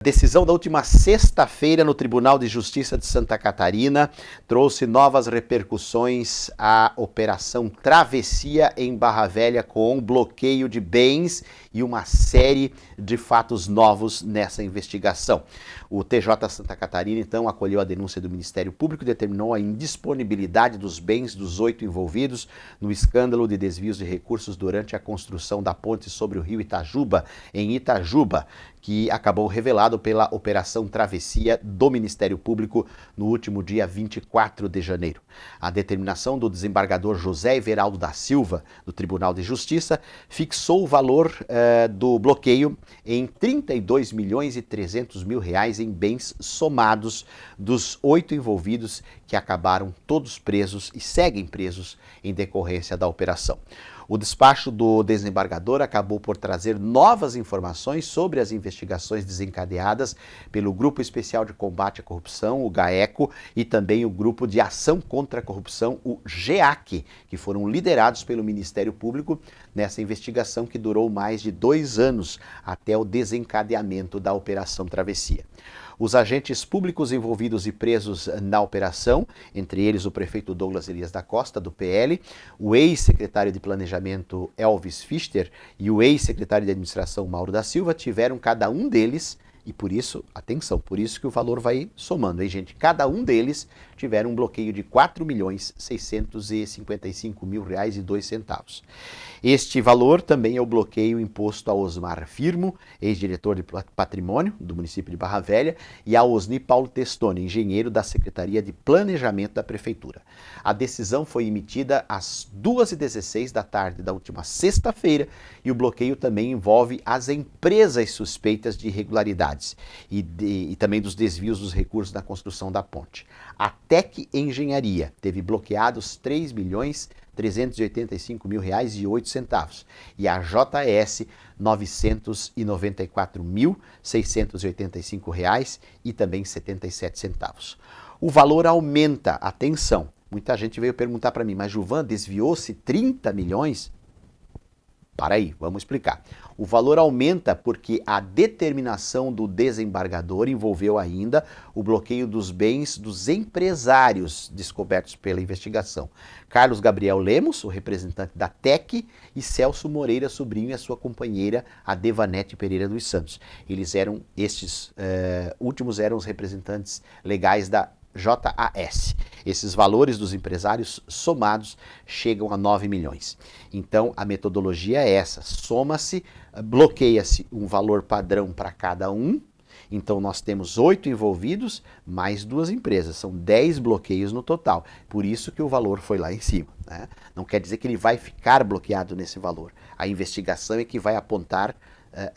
Decisão da última sexta-feira no Tribunal de Justiça de Santa Catarina trouxe novas repercussões à Operação Travessia em Barra Velha, com bloqueio de bens e uma série de fatos novos nessa investigação. O TJ Santa Catarina, então, acolheu a denúncia do Ministério Público e determinou a indisponibilidade dos bens dos 8 envolvidos no escândalo de desvios de recursos durante a construção da ponte sobre o rio Itajuba, em Itajuba, que acabou revelado pela Operação Travessia do Ministério Público no último dia 24 de janeiro. A determinação do desembargador José Everaldo da Silva, do Tribunal de Justiça, fixou o valor do bloqueio em R$32.300.000 em bens somados dos 8 envolvidos, que acabaram todos presos e seguem presos em decorrência da operação. O despacho do desembargador acabou por trazer novas informações sobre as investigações desencadeadas pelo Grupo Especial de Combate à Corrupção, o GAECO, e também o Grupo de Ação contra a Corrupção, o GEAC, que foram liderados pelo Ministério Público nessa investigação que durou mais de 2 anos até o desencadeamento da Operação Travessia. Os agentes públicos envolvidos e presos na operação, entre eles o prefeito Douglas Elias da Costa, do PL, o ex-secretário de Planejamento Elvis Fichter e o ex-secretário de Administração Mauro da Silva, tiveram cada um deles, e por isso, atenção, por isso que o valor vai somando, hein, gente? Cada um deles tiveram um bloqueio de R$4.655.000,02. Este valor também é o bloqueio imposto a Osmar Firmo, ex-diretor de Patrimônio do município de Barra Velha, e a Osni Paulo Testoni, engenheiro da Secretaria de Planejamento da Prefeitura. A decisão foi emitida às 2h16 da tarde da última sexta-feira e o bloqueio também envolve as empresas suspeitas de irregularidades e também dos desvios dos recursos na construção da ponte. A TEC Engenharia teve bloqueados R$3.385.000,08 e a JS R$994.685 e também 77 centavos. O valor aumenta, atenção, muita gente veio perguntar para mim, mas Gilvan, desviou-se 30 milhões? Para aí, vamos explicar. O valor aumenta porque a determinação do desembargador envolveu ainda o bloqueio dos bens dos empresários descobertos pela investigação. Carlos Gabriel Lemos, o representante da TEC, e Celso Moreira Sobrinho e a sua companheira, a Devanete Pereira dos Santos. Estes últimos eram os representantes legais da JAS. Esses valores dos empresários somados chegam a 9 milhões. Então, a metodologia é essa: soma-se, bloqueia-se um valor padrão para cada um. Então, nós temos 8 envolvidos, mais 2 empresas. São 10 bloqueios no total. Por isso que o valor foi lá em cima, né? Não quer dizer que ele vai ficar bloqueado nesse valor. A investigação é que vai apontar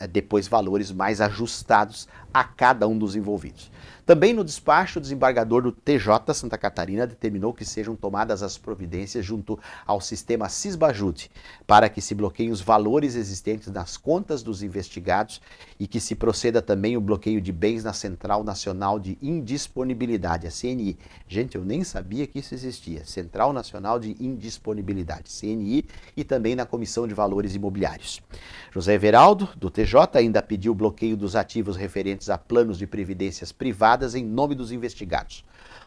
depois valores mais ajustados a cada um dos envolvidos. Também no despacho, o desembargador do TJ Santa Catarina determinou que sejam tomadas as providências junto ao sistema Sisbajude para que se bloqueiem os valores existentes nas contas dos investigados e que se proceda também o bloqueio de bens na Central Nacional de Indisponibilidade, a CNI. Gente, eu nem sabia que isso existia. Central Nacional de Indisponibilidade, CNI, e também na Comissão de Valores Imobiliários. José Everaldo, do TJ, ainda pediu o bloqueio dos ativos referentes a planos de previdências privadas em nome dos investigados.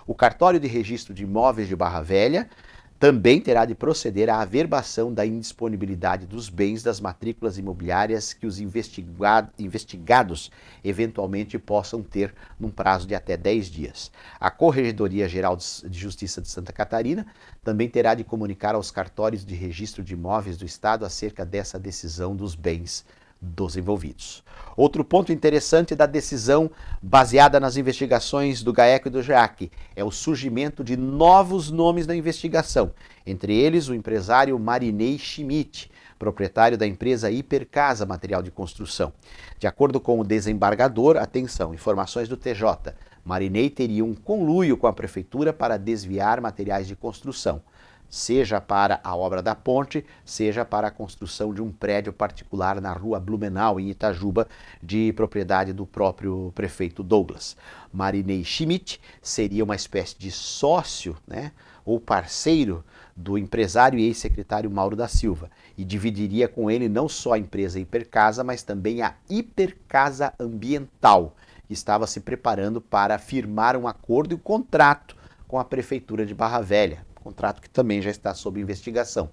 O Cartório de Registro de Imóveis de Barra Velha também terá de proceder à averbação da indisponibilidade dos bens das matrículas imobiliárias que os investigados eventualmente possam ter num prazo de até 10 dias. A Corregedoria Geral de Justiça de Santa Catarina também terá de comunicar aos cartórios de registro de imóveis do Estado acerca dessa decisão dos bens dos envolvidos. Outro ponto interessante da decisão, baseada nas investigações do GAECO e do GEAC, é o surgimento de novos nomes na investigação, entre eles o empresário Marinei Schmidt, proprietário da empresa Hipercasa Material de Construção. De acordo com o desembargador, atenção, informações do TJ, Marinei teria um conluio com a prefeitura para desviar materiais de construção, seja para a obra da ponte, seja para a construção de um prédio particular na rua Blumenau, em Itajuba, de propriedade do próprio prefeito Douglas. Marinei Schmidt seria uma espécie de sócio, né, ou parceiro do empresário e ex-secretário Mauro da Silva, e dividiria com ele não só a empresa Hipercasa, mas também a Hipercasa Ambiental, que estava se preparando para firmar um acordo e um contrato com a Prefeitura de Barra Velha, contrato que também já está sob investigação.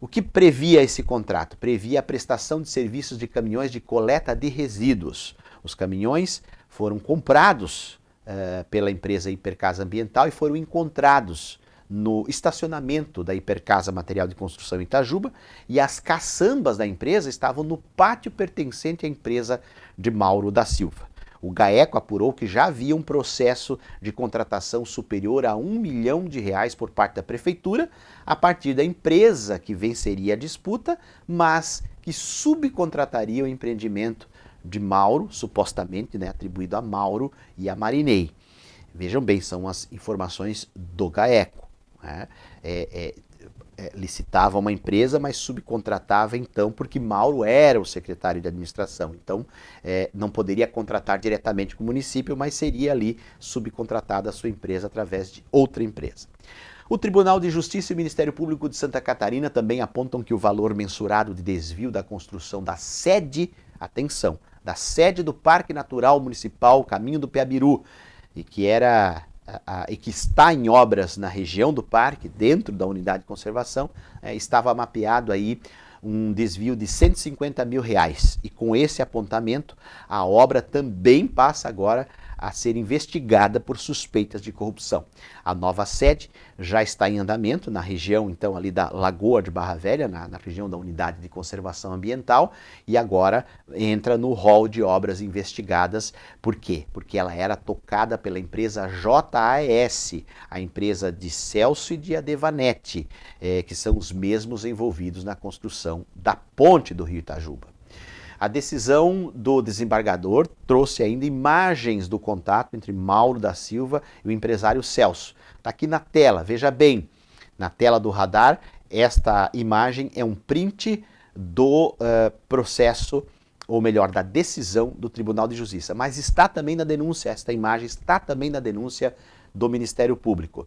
O que previa esse contrato? Previa a prestação de serviços de caminhões de coleta de resíduos. Os caminhões foram comprados pela empresa Hipercasa Ambiental e foram encontrados no estacionamento da Hipercasa Material de Construção em Itajuba, e as caçambas da empresa estavam no pátio pertencente à empresa de Mauro da Silva. O GAECO apurou que já havia um processo de contratação superior a R$1 milhão por parte da prefeitura, a partir da empresa que venceria a disputa, mas que subcontrataria o empreendimento de Mauro, supostamente, né, atribuído a Mauro e a Marinei. Vejam bem, são as informações do GAECO. Né? Licitava uma empresa, mas subcontratava então, porque Mauro era o secretário de administração. Então, não poderia contratar diretamente com o município, mas seria ali subcontratada a sua empresa através de outra empresa. O Tribunal de Justiça e o Ministério Público de Santa Catarina também apontam que o valor mensurado de desvio da construção da sede, atenção, da sede do Parque Natural Municipal Caminho do Piabiru, e que está em obras na região do parque, dentro da unidade de conservação, estava mapeado aí um desvio de R$150 mil. E com esse apontamento, a obra também passa agora a ser investigada por suspeitas de corrupção. A nova sede já está em andamento na região, então, ali da Lagoa de Barra Velha, na região da Unidade de Conservação Ambiental, e agora entra no rol de obras investigadas. Por quê? Porque ela era tocada pela empresa JAS, a empresa de Celso e de Adevanete, que são os mesmos envolvidos na construção da ponte do Rio Itajuba. A decisão do desembargador trouxe ainda imagens do contato entre Mauro da Silva e o empresário Celso. Está aqui na tela, veja bem, na tela do radar, esta imagem é um print do processo, ou melhor, da decisão do Tribunal de Justiça. Mas está também na denúncia, esta imagem está também na denúncia do Ministério Público.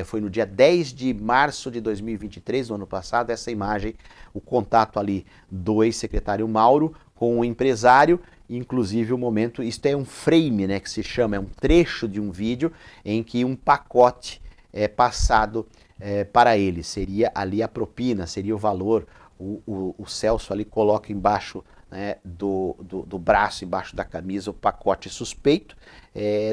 Foi no dia 10 de março de 2023, no ano passado, essa imagem, o contato ali do ex-secretário Mauro com o empresário, inclusive o momento, isto é um frame, né, que se chama, é um trecho de um vídeo em que um pacote é passado para ele, seria ali a propina, seria o valor, o Celso ali coloca embaixo, né, do braço, embaixo da camisa, o pacote suspeito,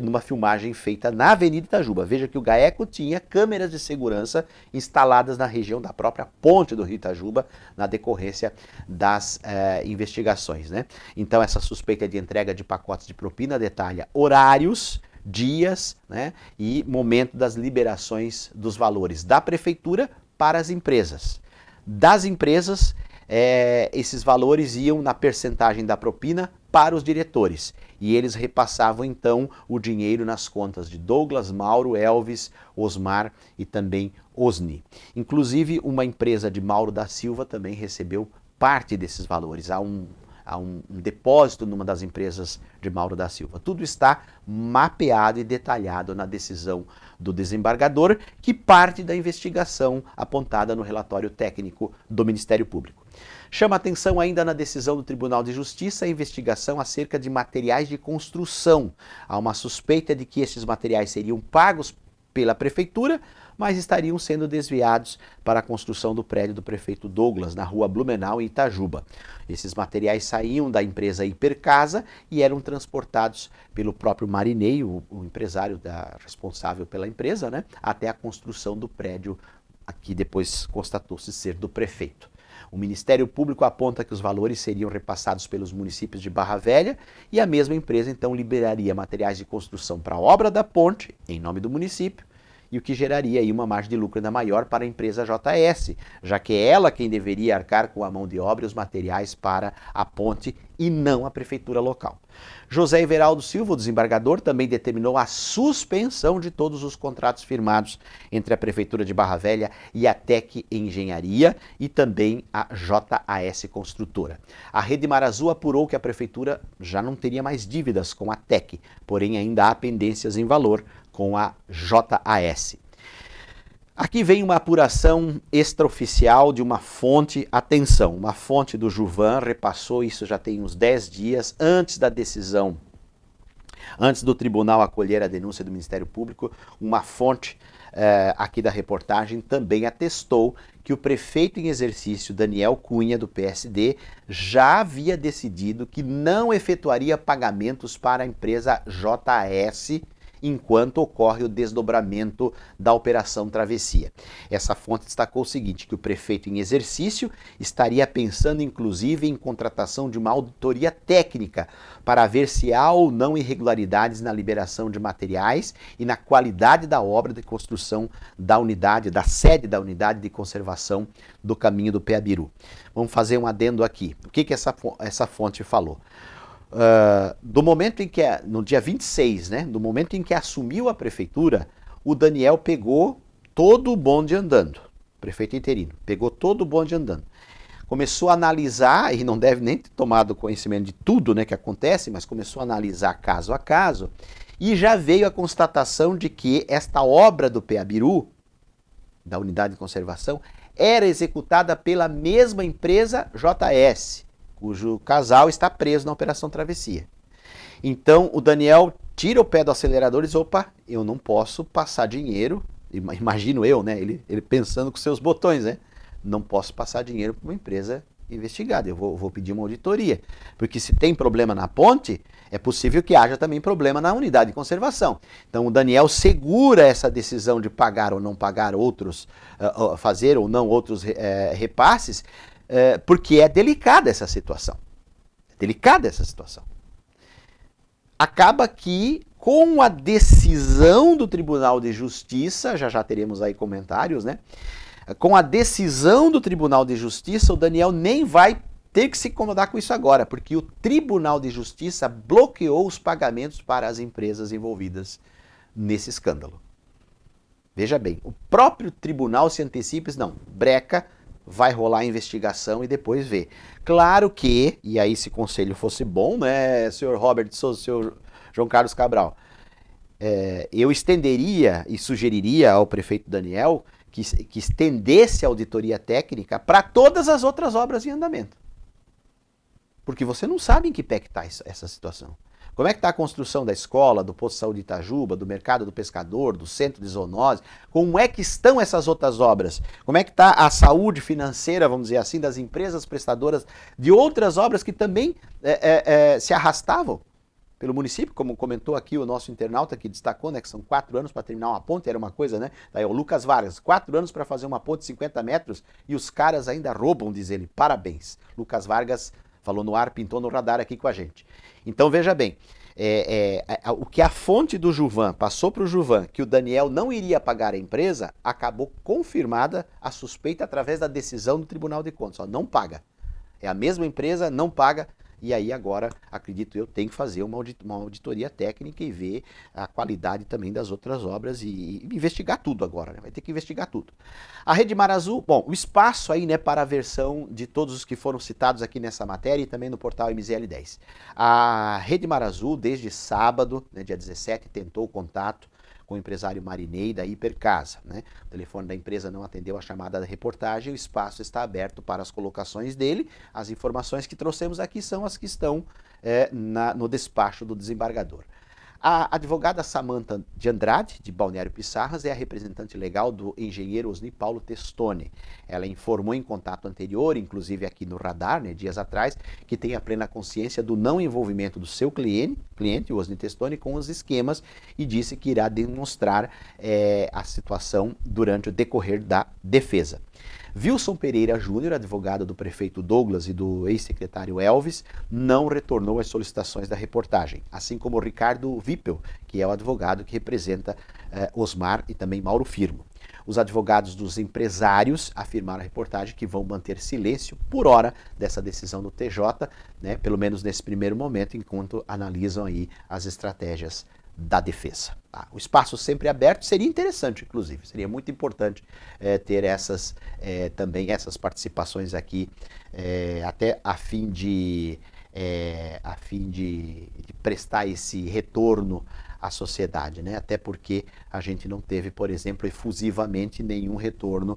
numa filmagem feita na Avenida Itajuba. Veja que o GAECO tinha câmeras de segurança instaladas na região da própria ponte do Rio Itajuba, na decorrência das investigações, né? Então, essa suspeita de entrega de pacotes de propina detalha horários, dias, né, e momento das liberações dos valores da prefeitura para as empresas. Das empresas, esses valores iam na percentagem da propina para os diretores, e eles repassavam então o dinheiro nas contas de Douglas, Mauro, Elvis, Osmar e também Osni. Inclusive, uma empresa de Mauro da Silva também recebeu parte desses valores. Há um depósito numa das empresas de Mauro da Silva. Tudo está mapeado e detalhado na decisão do desembargador, que parte da investigação apontada no relatório técnico do Ministério Público. Chama atenção ainda na decisão do Tribunal de Justiça a investigação acerca de materiais de construção. Há uma suspeita de que esses materiais seriam pagos pela prefeitura, mas estariam sendo desviados para a construção do prédio do prefeito Douglas, na rua Blumenau, em Itajuba. Esses materiais saíam da empresa Hipercasa e eram transportados pelo próprio Marinei, o empresário responsável pela empresa, né, até a construção do prédio, que depois constatou-se ser do prefeito. O Ministério Público aponta que os valores seriam repassados pelos municípios de Barra Velha e a mesma empresa então liberaria materiais de construção para a obra da ponte, em nome do município, e o que geraria aí uma margem de lucro ainda maior para a empresa JS, já que é ela quem deveria arcar com a mão de obra e os materiais para a ponte e não a prefeitura local. José Everaldo Silva, o desembargador, também determinou a suspensão de todos os contratos firmados entre a Prefeitura de Barra Velha e a TEC Engenharia e também a JAS Construtora. A Rede Mar Azul apurou que a Prefeitura já não teria mais dívidas com a TEC, porém ainda há pendências em valor com a JAS. Aqui vem uma apuração extraoficial de uma fonte, atenção, uma fonte do Juvan repassou, isso já tem uns 10 dias, antes da decisão Antes do tribunal acolher a denúncia do Ministério Público, uma fonte aqui da reportagem também atestou que o prefeito em exercício, Daniel Cunha, do PSD, já havia decidido que não efetuaria pagamentos para a empresa JS enquanto ocorre o desdobramento da Operação Travessia. Essa fonte destacou o seguinte, que o prefeito em exercício estaria pensando inclusive em contratação de uma auditoria técnica para ver se há ou não irregularidades na liberação de materiais e na qualidade da obra de construção da unidade, da sede da unidade de conservação do caminho do Peabiru. Vamos fazer um adendo aqui. O que essa fonte falou? Do momento em que, no dia 26, né, do momento em que assumiu a prefeitura, o Daniel pegou todo o bonde andando, prefeito interino, pegou todo o bonde andando. Começou a analisar, e não deve nem ter tomado conhecimento de tudo, né, que acontece, mas começou a analisar caso a caso, e já veio a constatação de que esta obra do Peabiru, da unidade de conservação, era executada pela mesma empresa JS, cujo casal está preso na Operação Travessia. Então o Daniel tira o pé do acelerador e diz, opa, eu não posso passar dinheiro, imagino eu, né, ele pensando com seus botões, né, não posso passar dinheiro para uma empresa investigada, eu vou pedir uma auditoria, porque se tem problema na ponte, é possível que haja também problema na unidade de conservação. Então o Daniel segura essa decisão de pagar ou não pagar outros, fazer ou não outros repasses, porque é delicada essa situação. É delicada essa situação. Acaba que, com a decisão do Tribunal de Justiça, já teremos aí comentários, né? Com a decisão do Tribunal de Justiça, o Daniel nem vai ter que se incomodar com isso agora, porque o Tribunal de Justiça bloqueou os pagamentos para as empresas envolvidas nesse escândalo. Veja bem, o próprio tribunal se antecipa e diz, não, breca, vai rolar a investigação e depois vê. Claro que, e aí se conselho fosse bom, né, senhor Robert de Souza, senhor João Carlos Cabral, eu estenderia e sugeriria ao prefeito Daniel que estendesse a auditoria técnica para todas as outras obras em andamento. Porque você não sabe em que pé que está essa situação. Como é que está a construção da escola, do posto de saúde de Itajuba, do mercado do pescador, do centro de zoonose? Como é que estão essas outras obras? Como é que está a saúde financeira, vamos dizer assim, das empresas prestadoras de outras obras que também se arrastavam pelo município, como comentou aqui o nosso internauta que destacou, né, que são 4 anos para terminar uma ponte, era uma coisa, né? Daí o Lucas Vargas, 4 anos para fazer uma ponte de 50 metros e os caras ainda roubam, diz ele. Parabéns. Lucas Vargas falou no ar, pintou no radar aqui com a gente. Então veja bem, o que a fonte do Juvan passou para o Juvan, que o Daniel não iria pagar a empresa, acabou confirmada a suspeita através da decisão do Tribunal de Contas. Ó, não paga. É a mesma empresa, não paga. E aí agora, acredito eu, tem que fazer uma auditoria técnica e ver a qualidade também das outras obras e investigar tudo agora, né? Vai ter que investigar tudo. A Rede Mar Azul, bom, o espaço aí, né, para a versão de todos os que foram citados aqui nessa matéria e também no portal MZL10. A Rede Mar Azul, desde sábado, né, dia 17, tentou o contato com o empresário Marinei da Hipercasa, né? O telefone da empresa não atendeu a chamada da reportagem, o espaço está aberto para as colocações dele. As informações que trouxemos aqui são as que estão no despacho do desembargador. A advogada Samantha de Andrade, de Balneário Pissarras, é a representante legal do engenheiro Osni Paulo Testoni. Ela informou em contato anterior, inclusive aqui no radar, né, dias atrás, que tem a plena consciência do não envolvimento do seu cliente, o Osni Testoni, com os esquemas e disse que irá demonstrar a situação durante o decorrer da defesa. Wilson Pereira Júnior, advogado do prefeito Douglas e do ex-secretário Elvis, não retornou às solicitações da reportagem, assim como Ricardo Vippel, que é o advogado que representa Osmar e também Mauro Firmo. Os advogados dos empresários afirmaram à reportagem que vão manter silêncio por hora dessa decisão do TJ, né, pelo menos nesse primeiro momento, enquanto analisam aí as estratégias da defesa. O espaço sempre aberto, seria interessante, inclusive, seria muito importante ter também essas participações aqui, até a fim de prestar esse retorno à sociedade, né? Até porque a gente não teve, por exemplo, efusivamente nenhum retorno,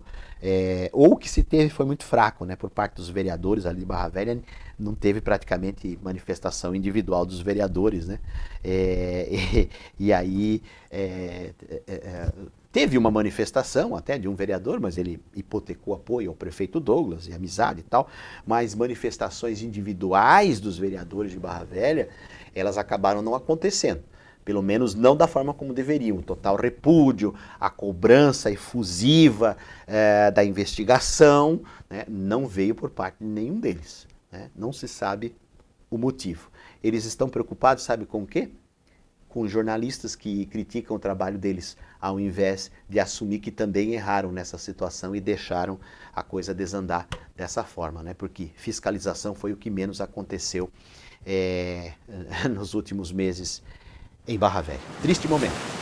ou o que se teve foi muito fraco, né? Por parte dos vereadores ali de Barra Velha, não teve praticamente manifestação individual dos vereadores, né? E aí teve uma manifestação até de um vereador, mas ele hipotecou apoio ao prefeito Douglas e amizade e tal, mas manifestações individuais dos vereadores de Barra Velha, elas acabaram não acontecendo. Pelo menos não da forma como deveriam. O total repúdio, a cobrança efusiva da investigação, né, não veio por parte de nenhum deles. Né? Não se sabe o motivo. Eles estão preocupados, sabe com o quê? Com jornalistas que criticam o trabalho deles, ao invés de assumir que também erraram nessa situação e deixaram a coisa desandar dessa forma, né? Porque fiscalização foi o que menos aconteceu nos últimos meses em Barra Velha. Triste momento.